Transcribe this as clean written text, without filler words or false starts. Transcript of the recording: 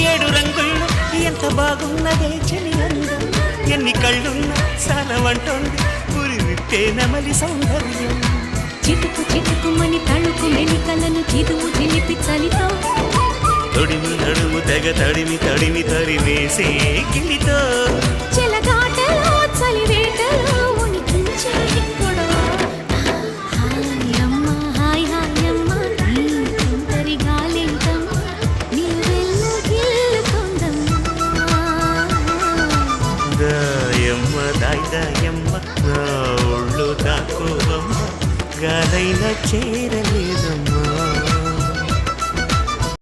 ఏడు రంగుల్లో ఎంత బాగున్నదే చెలి అందం ఎన్ని కళ్ళున్నా సాలవంటోంది పురి విప్పే నమలి సౌందర్యం చిటుకు చిటుకుమని తళుకు మెలికలను చిదువు చిలిపి చలితో తొడిమి నడుము తెగ తడిమి తడిమి తరివేసే గిలితో చెలగాటలో చలివేటలో ఉనికించే గొడవ హాయమ్మ హాయ్ హాయమ్మ నీ తుంటరి గాలింతమ్మ నీ వెళ్ళగిల్లుతోందమ్మా దాయమ్మ దాయ్ దాయమ్మ నా ఒళ్ళు దాకోవమ్మ గాలైన చేరలేదమ్మ